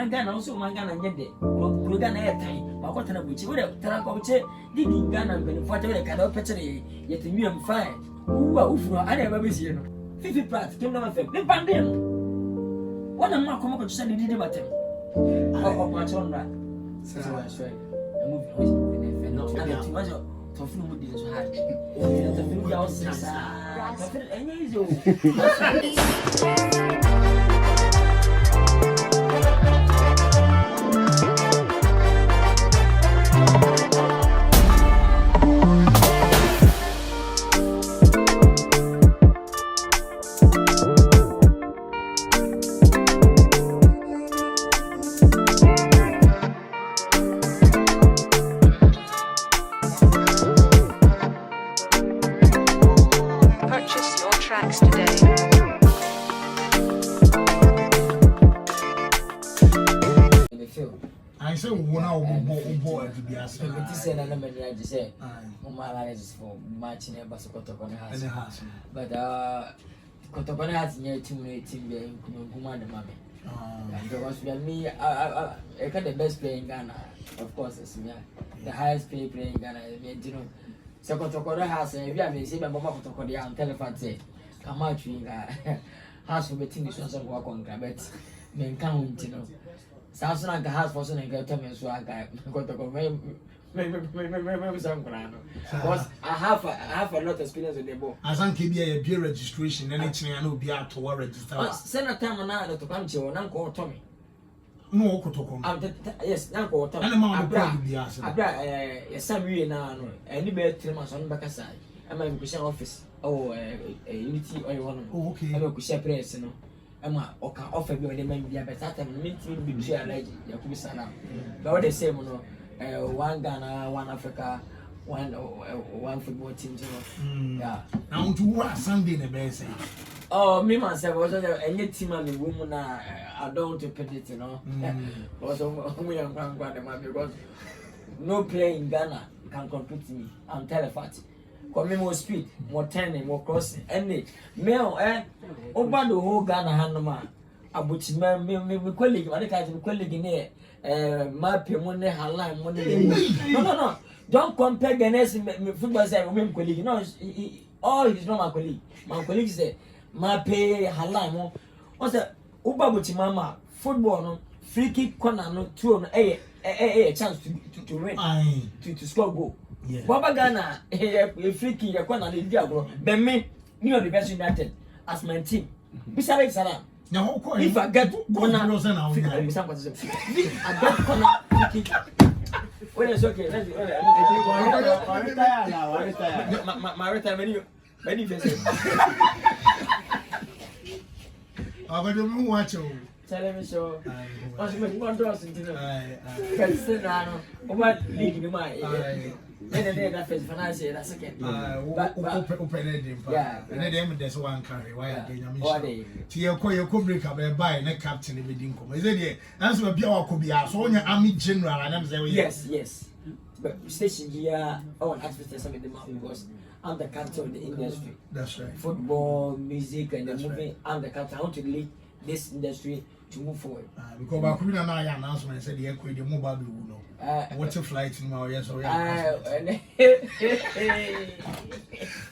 Manga also Mangana Yede, Gugana Airtime, Makotana Buchi, Tarakoche, digging Ghana and for the Cado Petri, yet me am fine. Who I never miss you. Fifi Pratt came on the Pandem. One of my common send it in matter. Oh, my son, right? So I swear, a movie and too much of food with this hard. The food outside. I say one hour boy to be asked. It is another man I just say. Mama is for matching a Basakotokon house. But Kotokon has near 2 minutes in the Kumanda Mammy. And there was me, I got the best player in Ghana, of course, it's me. The highest player in Ghana, you know. So Kotokon house, if you have been saying my mama Kotokon on telephone, say, come out, you house for meeting is also work on but men count, you know. Sounds like a house for something to tell me so I got to go. Maybe some grano. Because I have a lot of experience with the book. As I can be a beer registration, anything I know be out to register. Send a time on to come to your uncle Tommy. No, Kotoko. Yes, Uncle Tommy. And amount of probably asked. I brought some year now, and you better 3 months on back aside. I'm a Christian office. Oh, a unity or one. Okay. I'm a Christian press, you know. Emma oka offer me when they make but that time meet me be share like Yakubu Sana. But what they say, one Ghana, one Africa, one football team, you know. Yeah. Now to what Sunday the best. Oh, me myself was any team and the woman I don't want to put it, you know. Also, we are because no player in Ghana can compete with me. I'm telephone. Come more speed, more turning, more crossing, any male, over the whole Ghana Hanoma. Abuchi, me colleague, I think colleague in here, my money, her line, money. No. Don't compare Ghanaian football, say, women colleague. No, all is not my colleague. My colleague say, my pay, her line. What's the Ubabuchi Mama, football, no, free kick corner, no, 2 a chance to win, to score goal. Baba Ghana, a free kick, a corner, the Diablo, then me, you the best United as my team. Besides, now, if I get corner, I get corner, free kick. Well, it's okay. Let's my retirement, many visits. I'm going to watch you. Tell me so. I was making 1 dollars into the what league in my. Then that first finance, that's again. Open it. Yeah, and there's one carry. Why again? You could break up a buy and captain if it didn't come. Is it? Answer a pure could be asked. So, army general, and I'm saying, yes. But station here, oh, that's some of them because I'm the captain of the industry. That's right. Football, music, and the movie. I'm the captain. I want to lead this industry to move forward. Because I couldn't announcement said the equity mobile blue. What's a flight in my yes or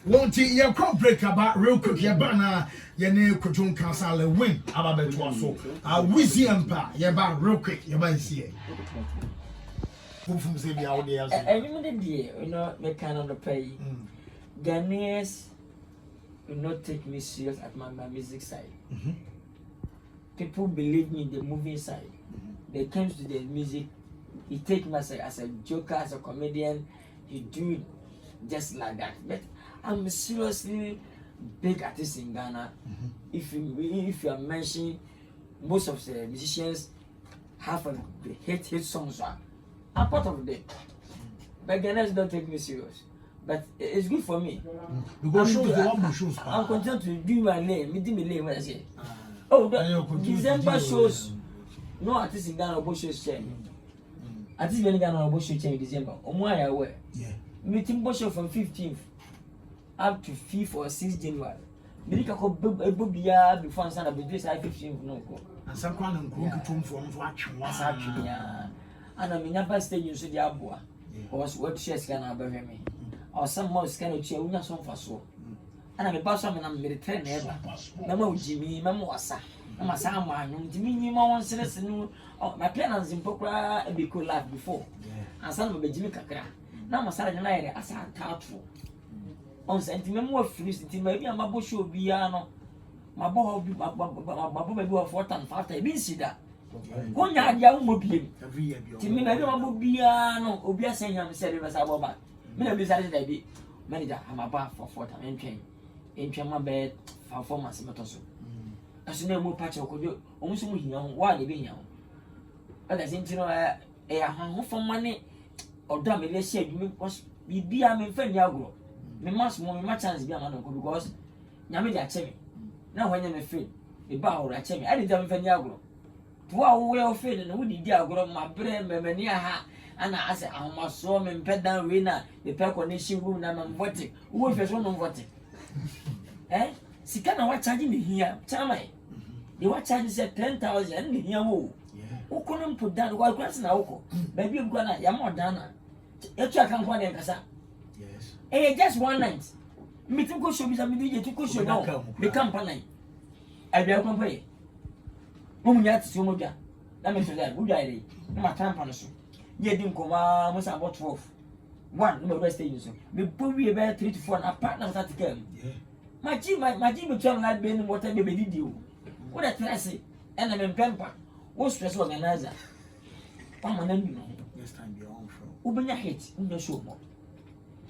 won't you come break about real quick? Your banner, your name could cancel a win about the so. Wizzy Empire, your bar real quick, you might see it. Who from Zambia out there? Every day, you know, make kind of the pay. Ghanaians will not take me serious at my music side. People believe me in the movie side. They came to the music. He take me as a joker, as a comedian. He do it just like that. But I'm seriously big artist in Ghana. If you are mentioning, most of the musicians have a hit songs. I'm part of them. But Ghanaians don't take me serious. But it's good for me. Because I'm content to do my name. Me do my name when I say. Oh, December shows. No artist in Ghana will shows change. Artist in Ghana will show change in December. Why aware? Yeah. Meeting show from 15th up to 5th or 6th January. Milika ko bubia before Sunday, but this I 15th no go. and some kind of room from watching was actually and I mean never stage you should abua was what shares can have me or some more kind of chair when some for so and I'm a person and I'm military never Mama Jimmy Mama Wasa Mama Sama Jimmy one serious my parents in Pokra a big life before and some of the Jimmy Kakra now my son and I as a thoughtful on sentiment more felicity maybe I'm a bush of piano my boy my boy 4 and 5 been see that one ya mobile every year Timmy maybe my piano Obia saying I'm saying as about me no be decided I be manager I'm about for 4 time in my bed for 4 months metoso as no more patch of almost why they be young but I think you know a for money or damn it let's say you was be a man friend yago me must more my chance be a man because Yami Chemi now when I'm afraid the bar or Chemi I didn't friend yago wow well fed and would diagram my brain near her and I said I must saw me pet down winner the perconation room and I'm voting who first one voting she can't watch charging me here Chamai they were charging said 10,000 here who couldn't put down while crossing now baby I'm gonna Yamodana it's a company yes just one night me to go show me some video to go show now the company I be a company Mumyat Sumoja. Let me tell that. Good idea. No matter how ye didn't come almost about 12. One, no rest stage. We probably about 3 to 4 and a partner that came. My Jim became like being whatever they did you. What a classy, and I'm in Pampa. What stress organizer? Permanent, you know. This time you're on from. Open your head in your show more.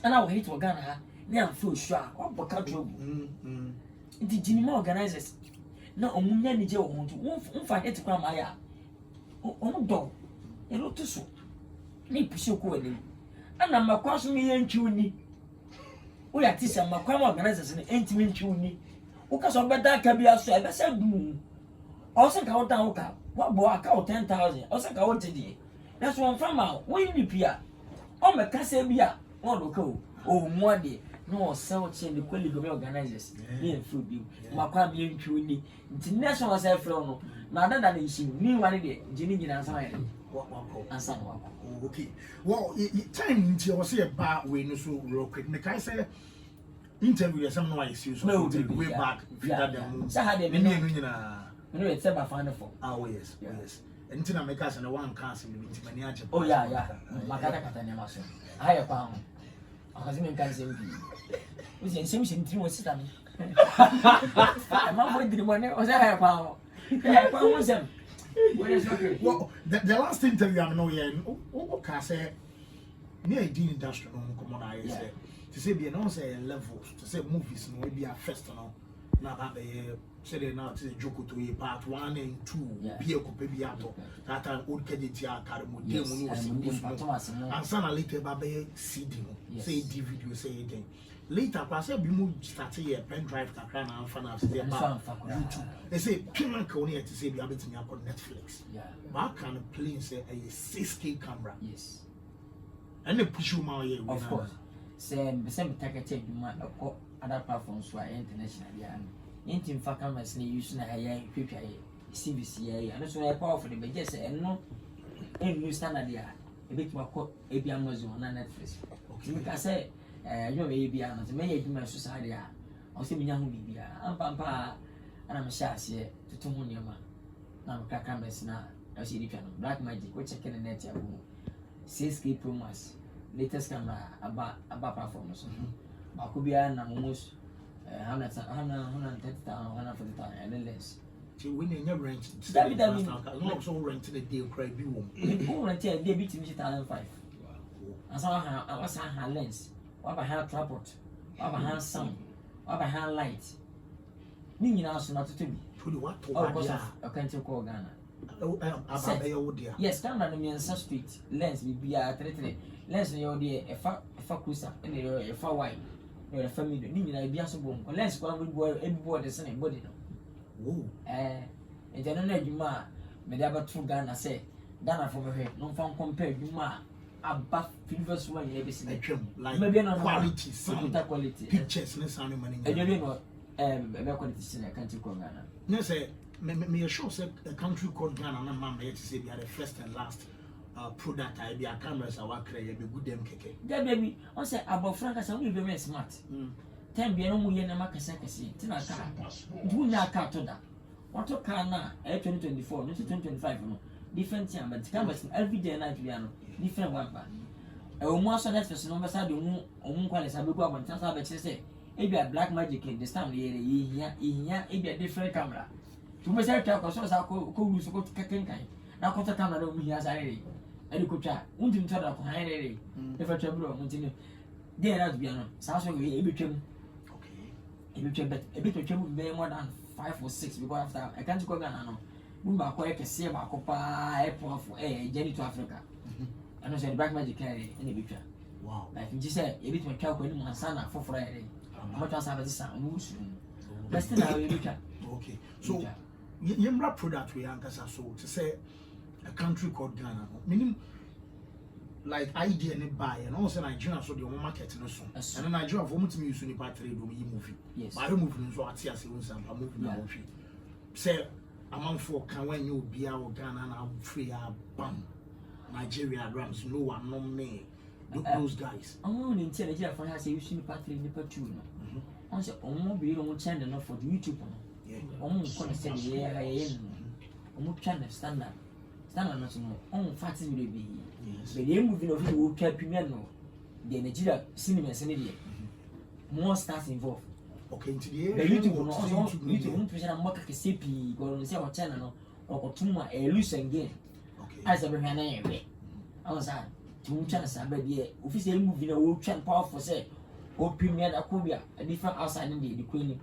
And I'll hate Ghana. Now I'm so sure. What about trouble? The Jimmy organizers. Na omunya ni je wo ho won fa hit kwa ma ya on do e lo to so ni pushi ko ani ana makwa so me yantwi ni wo ya tisa makwa ma organizers ni entimi ntwi ni wo ka so beda ka bia so e be se du o se ka wo dan wo ka wa bo aka 10,000 o se ka wo tedi that's one from out when you pia o me ka se bia won do ka o mu ade no sell chain the quality of organizers me and food you makwa me ntwi ni nti national self no na ada na issue ni wani de jini jina ansa ya ansa no okay well time nti o say ba we no so real quick ne kai say interview some no I see so way back that them so how they me no it's about find for yes nti na make us na one cancel me nti mani aje oh yeah makata kata ne maso haya pa ho akazi me kan sembi uzi sembi ntri wo sita me mambo ndiri mone o say pa ho pa ho sem well the last interview I know here okay say near the industry no come on I say to say be no say levels to say movies no be a first no na ba be say they now to Joko to part 1 and 2 be a couple be ato that time old KGT carry mo dem no and sana later ba be CD no say DVD say again later pa say be mo start here pen drive kakra na amfa na say ba YouTube they say payment ka only to say be able to me on Netflix ba can play say a 6K camera and they push you my of course same take change my other platforms were international Intim cameras ni use na haya PPI CBC and so powerful the just no new standard ya a bit more a be Amazon na Netflix okay because say you may be an as many human society I say me hu bibia ampa and I'm sure say to hu na cameras na I see the black magic we check in the net ya 6K Pro Max latest camera about platforms Makubia na almost 130,000 and less. So when you rent, so rent the deal cry be who rent a day between 2005. I saw her lens, what about her tripod, what about her sound, what about her light. Meaning also not to me. What I can't call Ghana. Yes, camera in Street, lens will be a 3 lens in your dear a far cruiser and a far wide. A family, Nina Biasabon, unless one would boil every boy the same body. Oh, and then you ma, Medaba 2 Ghana say, Ghana from her head, no found compared you ma, above previous one, every single like maybe not quality, sound quality, pictures, no sound money, and you know, quality, I can't call Ghana. No, say, me sure say a country called Ghana na mama yet say they are the first and last product I be a cameras I work there be good them keke. That baby, I say about Franca some will be smart. Ten be no more na makasa kesi. Tina ka. Do na ka to da. What to car na 2024, not 2025 no. Different time but cameras every day night we are different one ba. E o mo so that first number say do mu kwale sabe ko abon tasa be say e be a black magic in the stand here e be a different camera. To be say talk so sa ko use ko keken kan. Na ko ta camera do mu hia sare. E ko twa undim twa da ko han re. E fa twa bro untim. Dey na be no. Sa so e be twem. Okay. E be twem but e be twem be more than 5 or 6 because after I can't go Ghana no. We ba ko e kese ba ko pa airport for journey to Africa. And I said black magic carry any picture. Wow. Like you say e be twem twa ko ni mo ansana for Friday. I'm not saying this is best thing I will okay. So Yemra product we ankasa so to say a country called Ghana. Meaning like idea ne buy and also Nigeria so the market no so. And Nigeria for to use ni part trade do movie. Yes. But movie so ati ase won some movie na wo hwe. Say among for can when you be our Ghana na free bam. Nigeria drums no one no me. Those guys. Oh, in Nigeria for has use ni part trade ni part 2 no. On say omo be no channel no for YouTube no. Yeah. Omo ko say omo channel standard no so no on fact will be but the movie no fit wo twa premier no the Nigeria cinema se ne dey more stars involved. Okay, into the YouTube no YouTube no na mo ka kese pi go no say o channel no o tuma loose again. Okay. As a be na yewe I was at two channels but the official movie no wo twa powerful say o premier da ko bia a different outside in the queen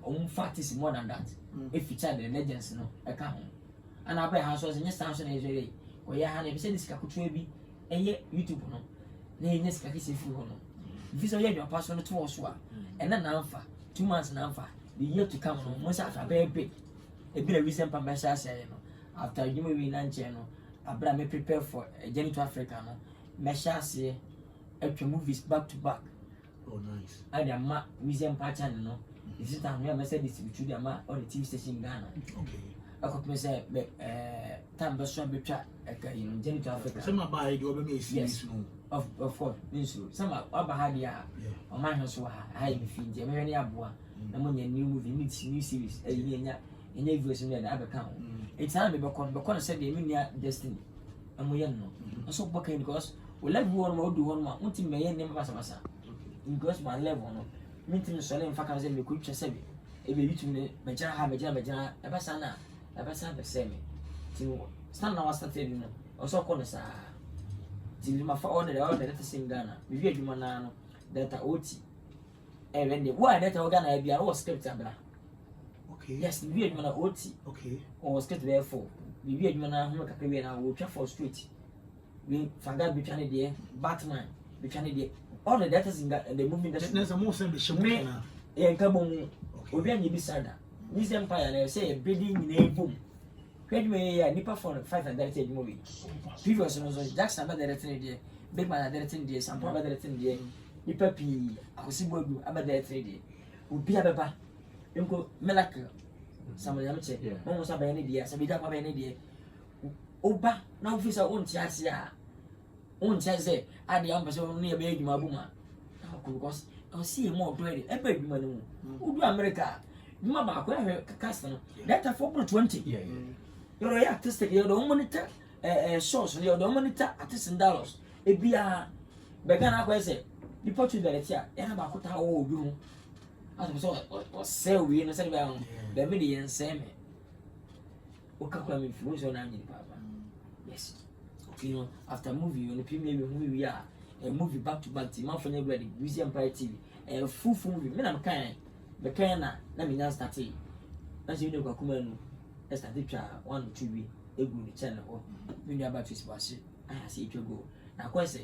on fact is more than that. If you tell the legends no e ka ho and I buy house was in Stanson Israel. Or ya had a business cacutreby, and yet YouTube no. Nay, yes, Kakisi Fu no. This are your personal to Oswa, and then Alpha, 2 months in Alpha, the year to come, most after very big. A bit of reason for Massa after you may be non channel, Abraham may prepare for a journey to Africa. Massa say, after movies back to back. Oh, nice. I am ma museum pattern no. This is time where I said this to the ma or the TV station in Ghana. Okay. I could say, time was so betcha, journey to Africa. Some buy the other yes, of course, some of Bahadia, or my house were high feed, the very abwa, among your new movie, new series, a year in every version of the other count. It's time because said the Minia destiny, and we know. So, Bocking because we let one more do one more, until may name Massa. Because my level, meeting selling factors in the quick say, if you to me, Major Habajana, Abasana. Ever said the same. To stand now started also corners. Till my father ordered to sing Ghana. We hear you man that OT. And when the why that organ be all script. Okay. Yes, we hear you man OT. Okay. Or script therefore. We hear you man who can be in our for street. We forgot between the Batman, between the all the data in the movie that's a more simple show. And come on, we be beside that. This empire, they say, breeding in a boom. Graduate, Nipper for 500 movie. Previous was Jackson, but the day, Big Man, the 10 days, some probably the 10 days. Nipper P, Akusibu, about the 3 days. Would be a papa. Uncle Melaka, some of them say, almost have any idea, some without any idea. Oba, now officer own Chasia. Own Chase, and the ambassador near Baby Mabuma. Because I'll see more credit. A baby man who do America. Mama, where customer that for 20. You're artistic, you're the monitor, source, you're the monitor, artist in dollars. It be a began up, I say, you put you there, and about how old you was so we in the same down, the million same. What can come influence on Andy Papa? Yes. You know, after movie, on the premier movie, we are a movie back to back, the month for everybody, Museum Empire TV, a full movie, men I'm kind. The Kana, let me now start it. As you know, Kakuman, I started 1 or 2 weeks, a good channel, or when you're about to space, I see it go. Now, of course,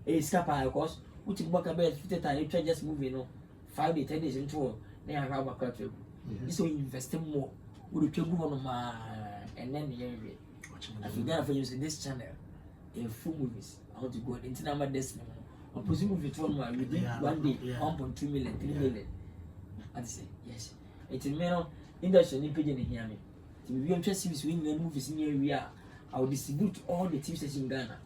a scapa, of course, which is work about 50 times, you just moving on 5 days, 10 days into all, they are about country. This will invest more, would you go on my and then the area. I forgot for using this channel, a full movies, I want to go into number destiny. Or presumably 1 within 1 day, 1.2 million, 3 million. I say, yes. It's a male industry in pigeon here. we interest series we in movies in area. I will distribute all the TV stations in Ghana.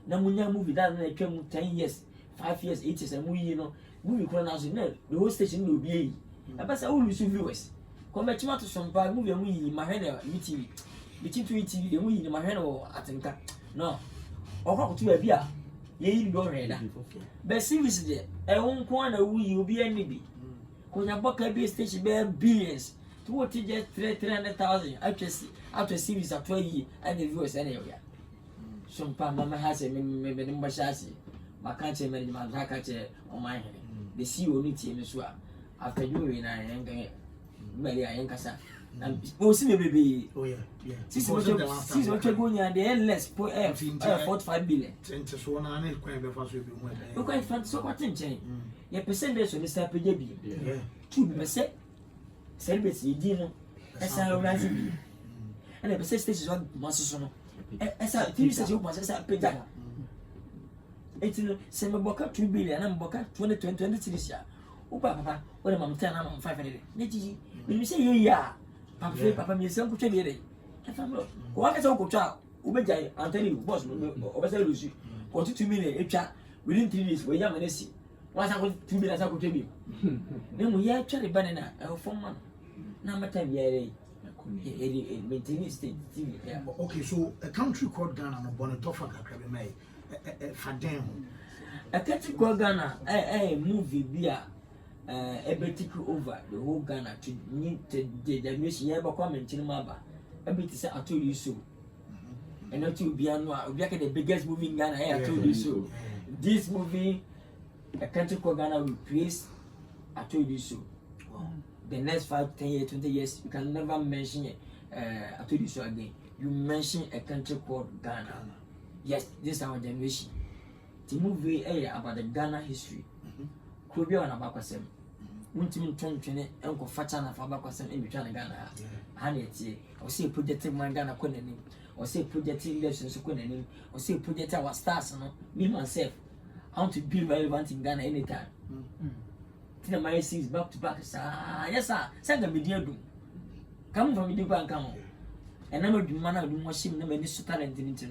Now when movie that na 10 years, 5 years, 8 years, and movie chronology, the whole station will be. I pass all the viewers. Come back to some bad movie and we my hand meeting between TV, the movie in my hand or Atenka. No, or how to a beer. Ye don't read. But seriously, I won't corner we will be any be. Because a book be station bear billions. To what you just 300,000 after series of 12 years and the viewers anywhere. Some Mama has a maybe number chassis. My country management on my hand. The CEO meeting as well. After you and I ain't Maria Yankasa. And also maybe, oh yeah, since what you're going at the endless 45 billion. You quite find so what in chain. Your percentage on Mr. PJB. 2%. Celebrity dinner. That's how rising. And the percentage is on Massono. As I think you must have paid that. It's semi boca 2 billion and boca 2023. Oh, Papa, what am I telling? I'm 500. When you say, yeah, Papa, me some could be what is Uncle Child? Ubejay, I'll tell you, boss, over Lucy, 42 million, a chat within 3 days, where young and see. Once I was 2 billion, I could tell you. Then we are cherry banana, a 4 months. Number 10, yeah, maintaining state. Okay, so a country called Ghana, no Bonatofa, May, Fadem. A country called Ghana, a movie beer. Every take over the whole Ghana to need the mission ever comment in Maba. Every say I told you so. And not to be the biggest movie in Ghana. I told you so. This movie, a country called Ghana will praise. I told you so. The next 5, 10 years, 20 years, you can never mention it. I told you so again. You mention a country called Ghana. Yes, this is our generation. The movie about the Ghana history. Could be on a bakwasem. Untim Twene Uncle Fatana for bakwasem in between Ghana. Hanity, or say projecting my Ghana Quenin, or say projecting lessons Quenin, or say project our stars, me myself. I want to be relevant in Ghana anytime. Tina my sings back to back. Yes, sir. Send a media do. Come from the bank, come on. And I'm a man of the machine, no many talent in it.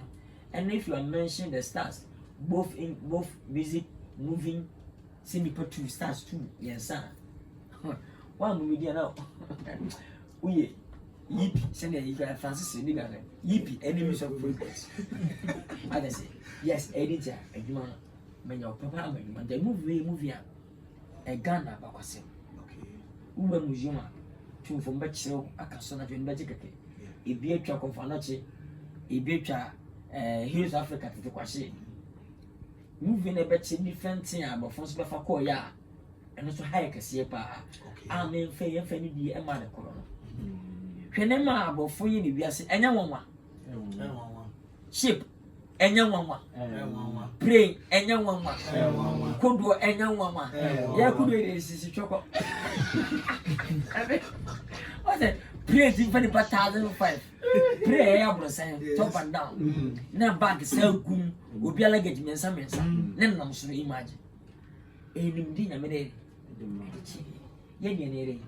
And if you are mentioning the stars, both music, moving. See me put 2 stars too, yes sir. One movie now. We yippee, send a you Francis yippee, enemies of progress. I say, yes, editor, a human, when your papa, when they movie a Ghana bakwasem. Okay. Uwe Mujima, 2 from Bachel, a casona to Bajicate. A beer truck of Anachi, a beer truck, here's Africa to the Quashi. Moving a bet different thing about Fonts Bafakoya and also hike a sepa. I mean, fair and be a man. Kenema about 4 years, we are saying, and young one. Ship, and young one. Pray, and young one. Kwadwo, and young one. Yeah, could be this is chocolate. What's it? Pray, 25,005. Pray, I was saying, top and down. Now back, sell good. Will be a luggage, men, some men, then I'm sure imagine. A dinner minute. Yen,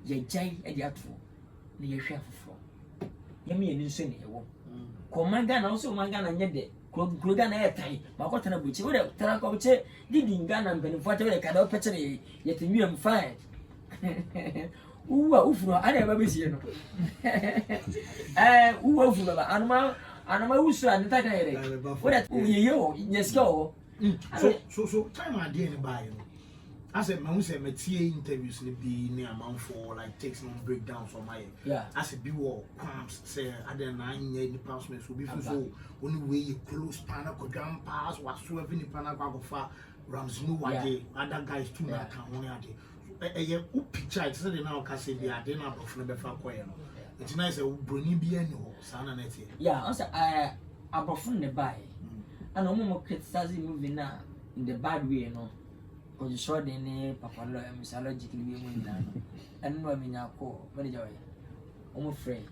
ye jay at the outfall. Near chef for. Yemi and Sunny. Command gun also my gun and yet. Grogan air tie, my cotton of which would have Tarakoche, digging gun and benefited a canoe petty, yet you am fine. Ooh, I never see you. Ooh, animal. And my usual and the what you yes go. So time I didn't buy you. I said, my say interviews be near amount for like takes some breakdowns on my I said be war cramps say I didn't 9 years the passments will be so only way you close panel could jump pass whatsoever in the panel go far Rams no way other guys too that can only a picture it's now can say they are dinner of never choir. It's nice brony be any sana net. Yeah, also I from the buy. And no more criticizing moving now in the bad way, you know. Because you saw the name Papa mythologically be and no, I mean, I'll call very joy. I'm afraid.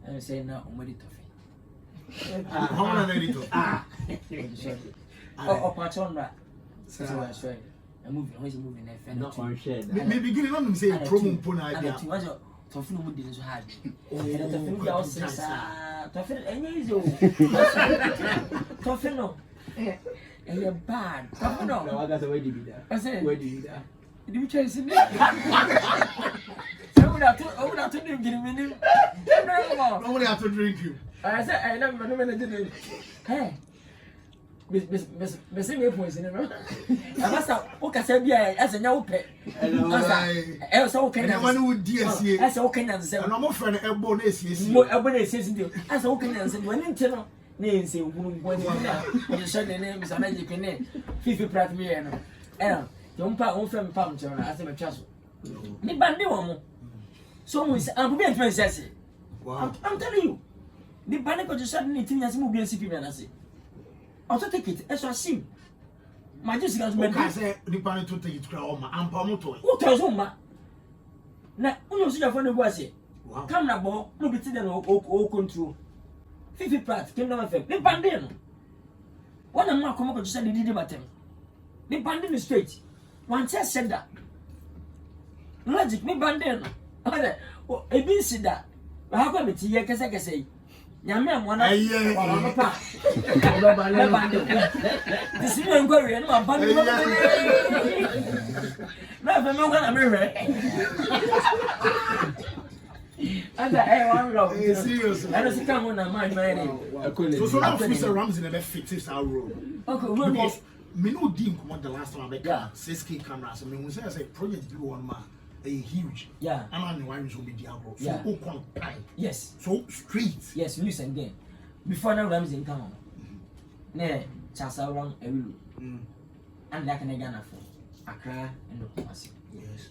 And say now, I'm ready to how many oh, patron that. So I swear. I'm moving, always moving. Maybe beginning on say promo pona idea. tough no would so hard. And the food was tough and easy. Tough no. And you're bad. Tough no. That's the way you do that. I said, where do you do that? Do you chase me? Someone have to drink me. Nobody have to drink you. I said, I never know. Hey. Bese me points in no. Abasa o ka se bia ase nya wo pe. Asa so o kenya. Man wo di asie. Asa o kenya se. Na mo frɛ no ebo na asiesie. Mo ebo na asiesie ndio. Asa o kenya se wani nte no. Na ense hunu ngwani na. O se de ne bisa na jipe ne. Fifi Pratt me no. Yo mpa on frɛ me pam nche na ase me twa so. Ni bande wo mo. So mo is am be ntwe nsese. Wow. I'm telling you. Ni bande ko just ni tinya se mo bi asipi me na se. Also take it, as I see. My just guys, I say, the parent to take it to Oma and Pomoto. Who tells Oma? Now, who knows your phone was it? Come now, boy, no be to all control. Fifi Pratt came down with the bandit. One of my come up to send the did about him. The bandit is straight. One test said that. Logic, me bandit. A been said that. How come it's here? Because I can say. Nyame amwana wa papa le bande disi me ngori no ampa ni na fe me ngana me hwe anda one love serious and so come on my so now Mr. Ramsey never fit this our role okay because me no deal come the last time I bet 6K cameras me who say project do one man huge. Yeah. I'm on the wine so be diabo. So yes. So straight. Yes, loose and then. Before now Ramsey in town. Ne, Chasa around Eei Lilwin. And like an Ghana for Accra and Kumasi. Yes.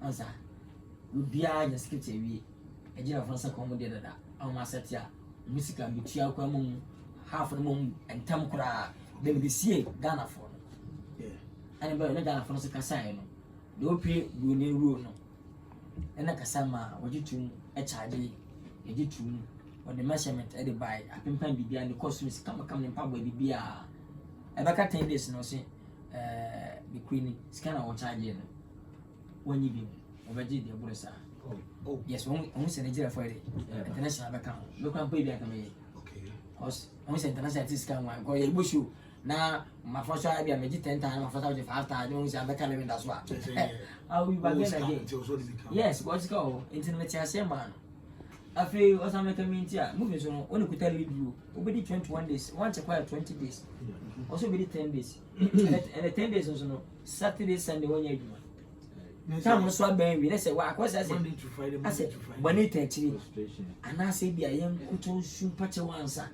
Answer. We be a script a general France accommodated that. On my set ya. Music and be tia kwamum half of the moon and Tamkura. Then we see Ghana for. Yeah. And about Ghana for Kasai. No pay you need rule no. And like a summer, what you to a charge, a jitu, or the measurement at the buy, a pimpan be behind the costumes come in public be a back at 10 days no say the queen scanner or charge when you be over the Bursa. Oh, yes, only send a jail for it. International account. Look and pay back a me. Okay. Because only international discount one go a bush you. Now, my first idea, I made 10 times, my first 5 times, I don't say I'm becoming that's what. I'll be back again. Yes, what's go? Internet, I say, man. I feel what's I'm making here. Moving so only could tell you, already 21 days, once acquired 20 days, also be 10 days. And the 10 days also, no, Saturday, Sunday, 1 year. Some was swap baby. Let's say, what was I said? I said, when it actually, and I said, I am to shoot patch one, sir.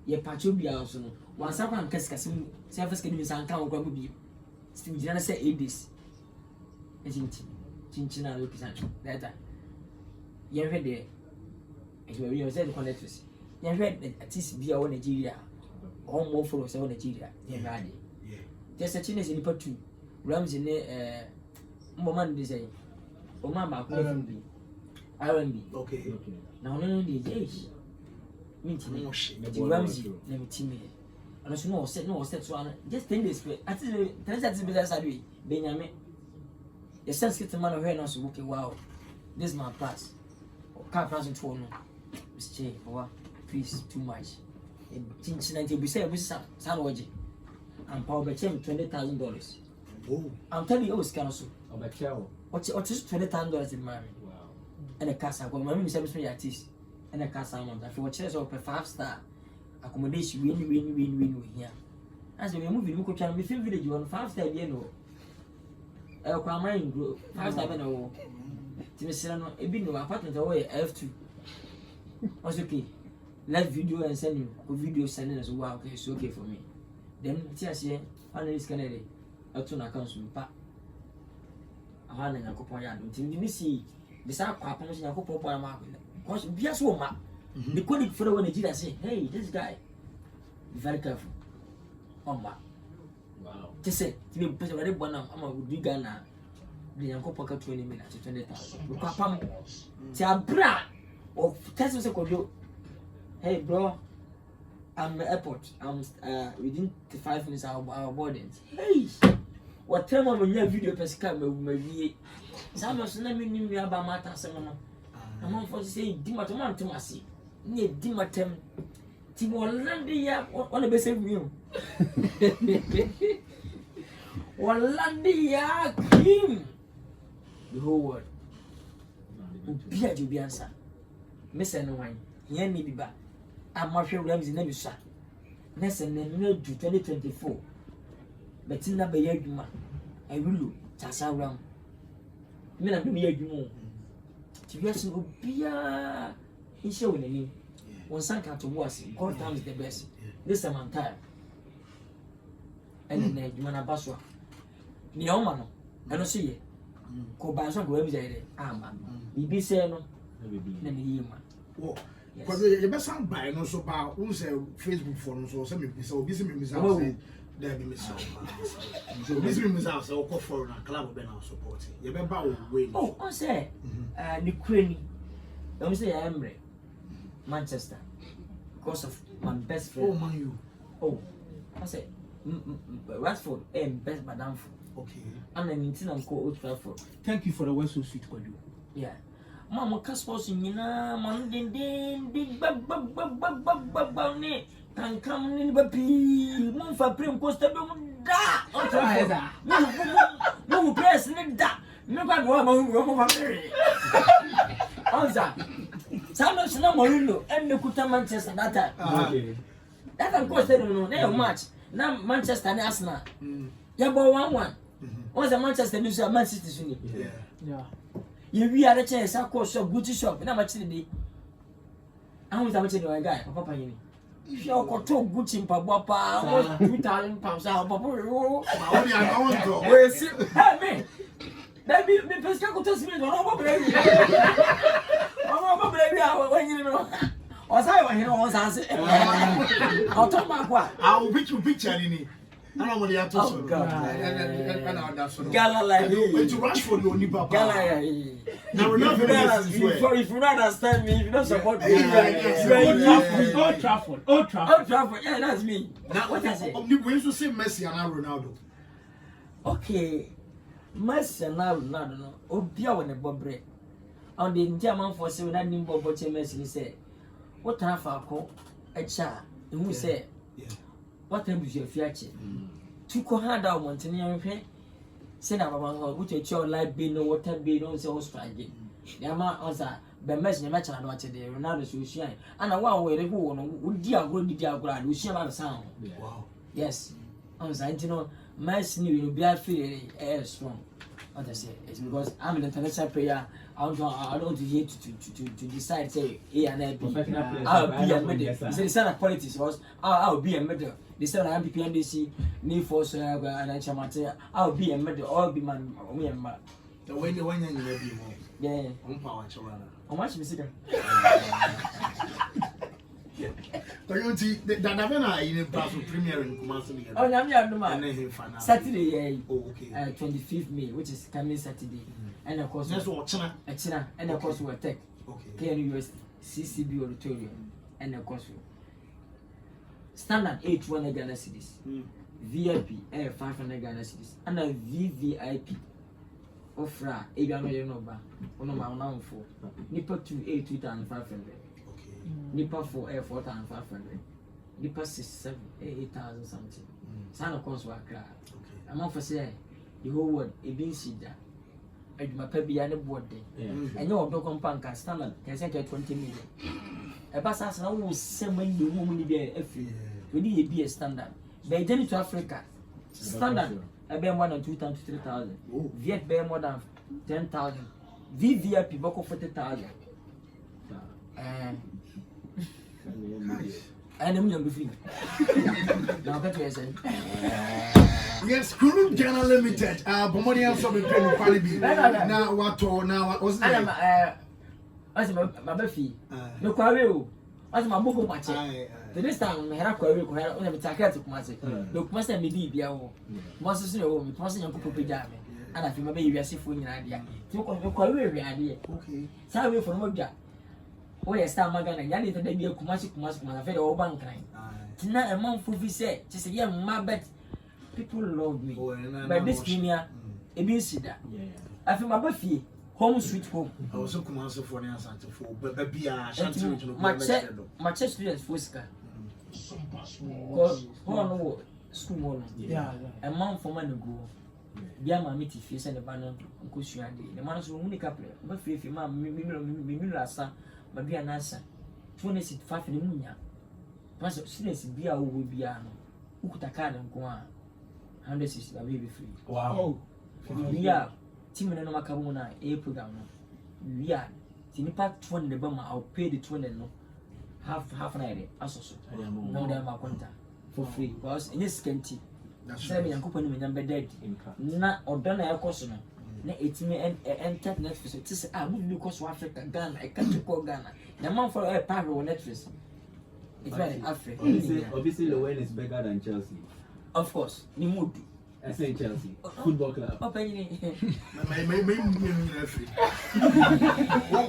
Ye patchobia also no one sapam kaskasim surface can be san kan kwa bi still jina say 8 days chinchina lo pisan that ye hwe de e we you say the connectors ye hwe at least bia wo Nigeria all more follow say Nigeria ye hwe yeah just a chinese in part 2 Ramsey ne mboman de say o ma ba ko R&B okay now no dey minti Ramsey na mitimi and so no set so just 10 days at least 10 days business adu benyame the sense get man where no so okay wow this is my class car price in no mr wow please too much chinchi 90 be say san waje and power be change $20,000 oh I'm telling you scan so obechewo what is $20,000 in money wow and a casa go me say me artist and a casa amount for chairs or 5-star accommodation win here as we move we go try me feel village on 5-star you know kwa mine grow 5-star be no timisira no e bi no apartment away F2 was okay live video and send you a video sending us wow okay it's okay for me then tia say finally scanner to na account pa ahana yakopon ya do tim ni see bisa kwa pon se yakopon po ma because bias wo ma the colleague for when Nigeria say hey this guy be very careful ma wow just say to be person very bona am we Ghana the yakopon ka 20 minutes 20,000 we pam ti abra of test se Kwadwo hey bro I'm at the airport I'm within 5 minutes our boarding hey what time on your video pesca maybe some of them knew me about my tassel. I'm on for saying Dimatom to Massy. Near Dimatem Timolandia, what a best of you. Walandia Kim. The whole word. Beard you be answer. Miss and wine. Yen me be back. I'm Marshall Ramsey name is sir. Next and then no to 2024. But in the Bayaduma, I will Tassa Ram. Men of the Bayaduma. To be as will be a showing any. One sank to was God times the best. This time I'm tired. And then you want a baswa. Niomano, I don't see it. Go by some website. Ah, man. Be saying no. Oh, because the best sound by no so about who say Facebook for no so some so busy me myself say there be myself. So busy me myself so call for a club be now support. You be ba way. Oh, I say the Queen. Don't say I am Manchester because of my best friend. Oh man you. Oh, I say Radford and best Madame. Okay. And then in Tinam called Old Trafford. Thank you for the word so sweet, Kwadwo. Yeah. Mama Caspos in Yina, man, din, big bab, can come in the pea, one for Prim Costa, da, no press in that, no bad woman, answer. Samuel's no more, and the Kuta Manchester that time. That can cost no much. Now Manchester and Arsenal. Yabo 1-1. Once a Manchester news a Man City. Yeah. You are the chance, I call shop, Gucci shop, and I'm actually. I was amateur a guy, Papa. If you are got two Gucci in Papa, almost 2,000 pounds out, Papa. Only I want to. Hey, me. That be Pesca to me, no baby. Oh, baby, when you know. Or I hear was answer. I'll talk about what? I'll pick you picture in it. I don't want to talk so. Gala, to rush for the only papa. Now, if you don't understand me, if you don't support me, Old Trafford. Yeah, that's me. Now, what I say? We used to say Messi and Ronaldo. Okay, Messi and Ronaldo, no. Obia when the Bobre. On the German for saying that Nimbo Boche Messi said, what half I call a child who said, what time is your future? To call her down one to send out about which a child like being no water being on so striking. The amount answer, the message match and watch the Ronaldo so shine. And I want where they go on would dear good dear grad, we share about sound. Wow. Yes. I'm saying, you know, Messi will be a feeling air strong. What I say is because I'm an international player. I don't hear to decide say A and B. I'll be a middle. It's the sign of politics. I'll be a middle. The sign of MPPNDC, need for and I chamate. I'll be a middle. I'll be my member. The way you may be more. Yeah. On power. How much is it? That I've in a pass of premiere in Kumasi. Oh, I'm Saturday, oh, okay. 25th May, which is coming Saturday. And of course, that's what China. And of course, we'll take KNUS CCB auditorium. And of course, standard 800 Ghana cedis, VIP 500 Ghana cedis, and a VVIP offer a Ghana number. On my own for Nipper 2 2,500. Nipa 4 4,500. Nipa 6 7 8,000 something. Son of course, work. I'm off for say the whole world a being seed that. And my baby and a board day. And your dog compound can stand can send 20 million. A bass now will send when you woman be a free. We need to be a standard. By journey to Africa. Standard I bear more than 2,000 to 3,000. Viet bear more than 10,000. VVIP Boko 40,000. And I'm young free. Now that you say. Yes, Kuru Ghana Limited. Bomonian from the Penny Quality. Now what was that? As my Buffy. No quarrel. As my book match. The next time I have quarrel, I have a tacket to Kumasi. Look, must have me be a once is no home, passing a couple of jam. And I feel maybe you are seafood idea. Took on the quarrel idea. Okay. Sorry for no job. Oh, yes, Magana, Yanni, the baby of Kumasi, my very old bank line. Tonight, a month for say, just a young my bet. people love me. Oh, But this premier, it means that. I feel my buffy, home sweet home. I was so commercial for the answer for baby. My chest students Fosca. Because one school morning. Yeah. A month for money go. Bia ma meti fie se ne ba no nkosua de ne ma no so mu ni couple ba fie ma mi lasa ma bia na asa 265 ne mu nya ma so students bia wo bia no ukuta card nko a 160 ba be free. Wow. Bia team ne no maka mu na e program no bia ti ni part 2 ne ba ma I'll pay the 2 no half na ere asoso no dem ma konta for free because in this scanty Sabi yankopɔn ni nyam bɛda di na ɔdɔ na ɛkɔ so no na etimi enter Netflix it is movie kɔ so Africa Ghana I can't call Ghana na man for power on Netflix it's very Africa obviously the win is bigger than Chelsea, of course ni mood I say Chelsea football club open ni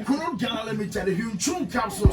Couldn't let me tell you, capsules.